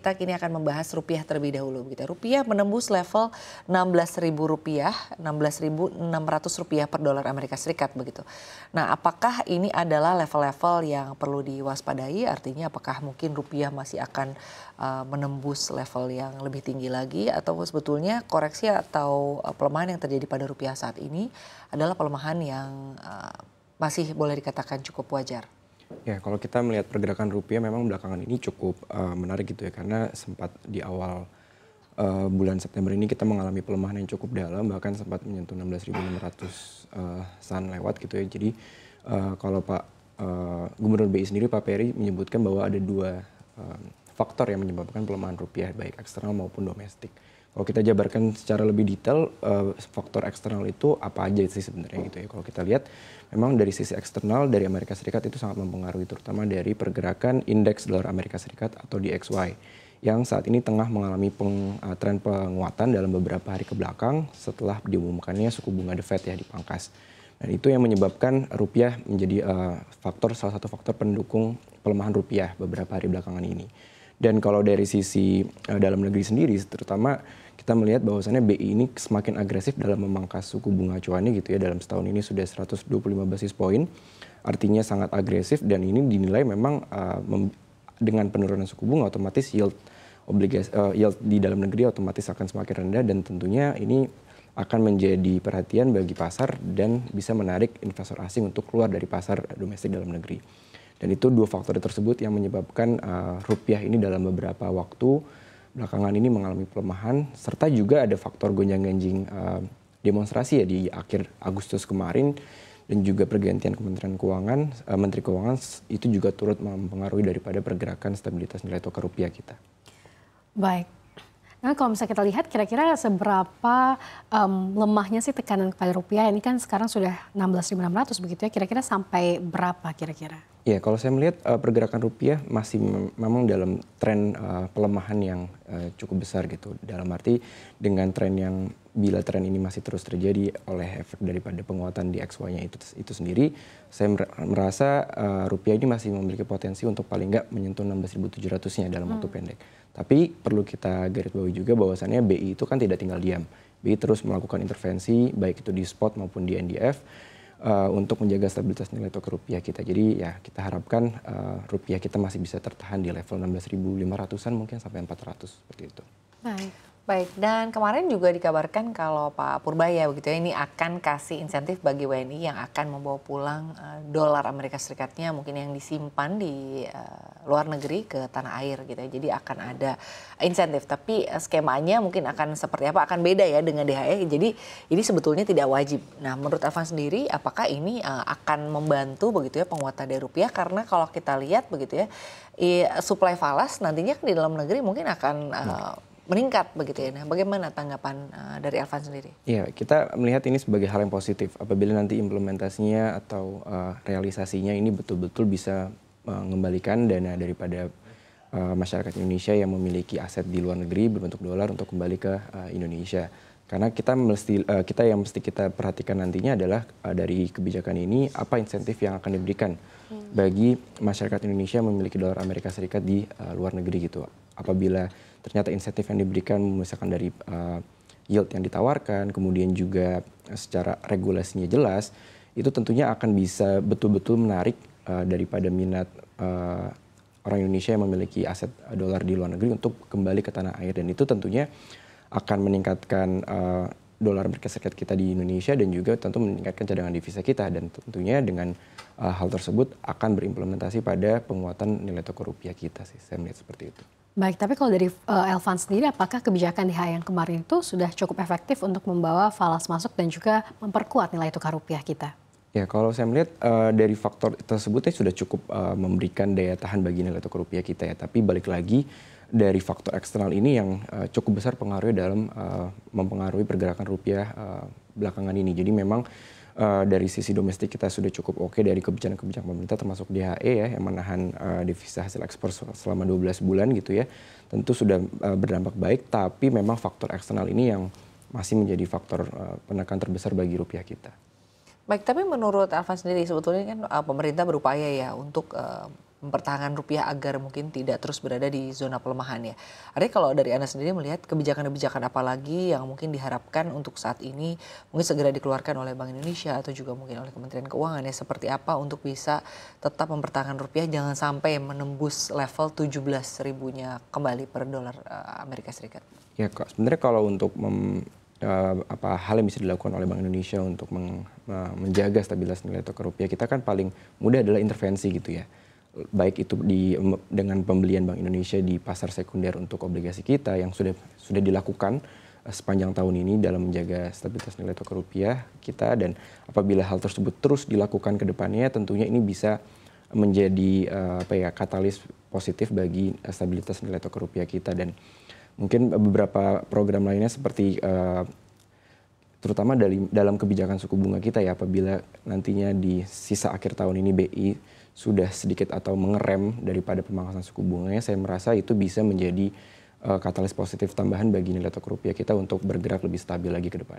kita kini akan membahas rupiah terlebih dahulu. Gitu. Rupiah menembus level Rp16.000, Rp16.600 per dolar Amerika Serikat begitu. Nah, apakah ini adalah level-level yang perlu diwaspadai? Artinya apakah mungkin rupiah masih akan menembus level yang lebih tinggi lagi, atau sebetulnya koreksi atau pelemahan yang terjadi pada rupiah saat ini adalah pelemahan yang masih boleh dikatakan cukup wajar? Ya, kalau kita melihat pergerakan rupiah memang belakangan ini cukup menarik gitu ya, karena sempat di awal bulan September ini kita mengalami pelemahan yang cukup dalam, bahkan sempat menyentuh 16.600 san lewat gitu ya. Jadi kalau Gubernur BI sendiri, Pak Peri, menyebutkan bahwa ada dua faktor yang menyebabkan pelemahan rupiah, baik eksternal maupun domestik. Kalau kita jabarkan secara lebih detail, faktor eksternal itu apa aja sih sebenarnya gitu ya. Kalau kita lihat, memang dari sisi eksternal dari Amerika Serikat itu sangat mempengaruhi, terutama dari pergerakan indeks dolar Amerika Serikat atau DXY, yang saat ini tengah mengalami tren penguatan dalam beberapa hari kebelakang setelah diumumkannya suku bunga The Fed ya dipangkas. Dan itu yang menyebabkan rupiah menjadi salah satu faktor pendukung pelemahan rupiah beberapa hari belakangan ini. Dan kalau dari sisi dalam negeri sendiri, terutama kita melihat bahwasannya BI ini semakin agresif dalam memangkas suku bunga acuannya gitu ya. Dalam setahun ini sudah 125 basis poin, artinya sangat agresif, dan ini dinilai memang dengan penurunan suku bunga otomatis yield di dalam negeri otomatis akan semakin rendah, dan tentunya ini akan menjadi perhatian bagi pasar dan bisa menarik investor asing untuk keluar dari pasar domestik dalam negeri. Dan itu dua faktor tersebut yang menyebabkan rupiah ini dalam beberapa waktu belakangan ini mengalami pelemahan, serta juga ada faktor gonjang-ganjing demonstrasi ya di akhir Agustus kemarin, dan juga pergantian Kementerian Keuangan, Menteri Keuangan itu juga turut mempengaruhi daripada pergerakan stabilitas nilai tukar rupiah kita. Baik. Nah, kalau misalnya kita lihat kira-kira seberapa lemahnya sih tekanan kepada rupiah, ini kan sekarang sudah 16.600 begitu ya, kira-kira sampai berapa kira-kira? Ya, kalau saya melihat pergerakan rupiah masih memang dalam tren pelemahan yang cukup besar gitu. Dalam arti dengan tren yang bila tren ini masih terus terjadi oleh efek daripada penguatan di XY-nya itu sendiri, saya merasa rupiah ini masih memiliki potensi untuk paling nggak menyentuh 16.700-nya dalam waktu pendek. Tapi perlu kita garis bawahi juga bahwasannya BI itu kan tidak tinggal diam. BI terus melakukan intervensi baik itu di spot maupun di NDF untuk menjaga stabilitas nilai tukar rupiah kita. Jadi ya kita harapkan rupiah kita masih bisa tertahan di level 16.500-an mungkin sampai 400 seperti itu. Baik, dan kemarin juga dikabarkan kalau Pak Purbaya begitu ya, ini akan kasih insentif bagi WNI yang akan membawa pulang dolar Amerika Serikatnya mungkin yang disimpan di luar negeri ke tanah air gitu ya. Jadi akan ada insentif, tapi skemanya mungkin akan seperti apa, akan beda ya dengan DHE. Jadi ini sebetulnya tidak wajib. Nah, menurut Alvan sendiri apakah ini akan membantu begitu ya penguatan dari rupiah, karena kalau kita lihat begitu ya, supply falas nantinya di dalam negeri mungkin akan meningkat begitu ya. Nah, bagaimana tanggapan dari Alvan sendiri? Ya, kita melihat ini sebagai hal yang positif apabila nanti implementasinya atau realisasinya ini betul-betul bisa mengembalikan dana daripada masyarakat Indonesia yang memiliki aset di luar negeri berbentuk dolar untuk kembali ke Indonesia. Karena kita yang mesti kita perhatikan nantinya adalah dari kebijakan ini apa insentif yang akan diberikan bagi masyarakat Indonesia yang memiliki dolar Amerika Serikat di luar negeri gitu. Apabila ternyata insentif yang diberikan misalkan dari yield yang ditawarkan, kemudian juga secara regulasinya jelas, itu tentunya akan bisa betul-betul menarik daripada minat orang Indonesia yang memiliki aset dolar di luar negeri untuk kembali ke tanah air. Dan itu tentunya akan meningkatkan dolar Amerika Serikat kita di Indonesia, dan juga tentu meningkatkan cadangan devisa kita, dan tentunya dengan hal tersebut akan berimplementasi pada penguatan nilai tukar rupiah kita sih, saya melihat seperti itu. Baik, tapi kalau dari Alvan sendiri, apakah kebijakan DHE yang kemarin itu sudah cukup efektif untuk membawa falas masuk dan juga memperkuat nilai tukar rupiah kita? Ya, kalau saya melihat dari faktor tersebutnya sudah cukup memberikan daya tahan bagi nilai tukar rupiah kita ya. Tapi balik lagi dari faktor eksternal ini yang cukup besar pengaruhnya dalam mempengaruhi pergerakan rupiah belakangan ini. Jadi memang dari sisi domestik kita sudah cukup oke dari kebijakan-kebijakan pemerintah termasuk DHE ya yang menahan devisa hasil ekspor selama 12 bulan gitu ya. Tentu sudah berdampak baik, tapi memang faktor eksternal ini yang masih menjadi faktor penekan terbesar bagi rupiah kita. Baik, tapi menurut Alvan sendiri sebetulnya kan pemerintah berupaya ya untuk mempertahankan rupiah agar mungkin tidak terus berada di zona pelemahan ya. Artinya kalau dari Anda sendiri melihat kebijakan-kebijakan apa lagi yang mungkin diharapkan untuk saat ini mungkin segera dikeluarkan oleh Bank Indonesia atau juga mungkin oleh Kementerian Keuangan ya, seperti apa untuk bisa tetap mempertahankan rupiah jangan sampai menembus level 17 ribunya kembali per dolar Amerika Serikat. Ya kok sebenarnya kalau untuk hal yang bisa dilakukan oleh Bank Indonesia untuk menjaga stabilitas nilai tukar rupiah, kita kan paling mudah adalah intervensi gitu ya. Baik itu dengan pembelian Bank Indonesia di pasar sekunder untuk obligasi kita yang sudah dilakukan sepanjang tahun ini dalam menjaga stabilitas nilai tukar rupiah kita, dan apabila hal tersebut terus dilakukan ke depannya tentunya ini bisa menjadi katalis positif bagi stabilitas nilai tukar rupiah kita. Dan mungkin beberapa program lainnya seperti terutama dalam kebijakan suku bunga kita ya, apabila nantinya di sisa akhir tahun ini BI sudah sedikit atau mengerem daripada pemangkasan suku bunganya, saya merasa itu bisa menjadi katalis positif tambahan bagi nilai tukar rupiah kita untuk bergerak lebih stabil lagi ke depan.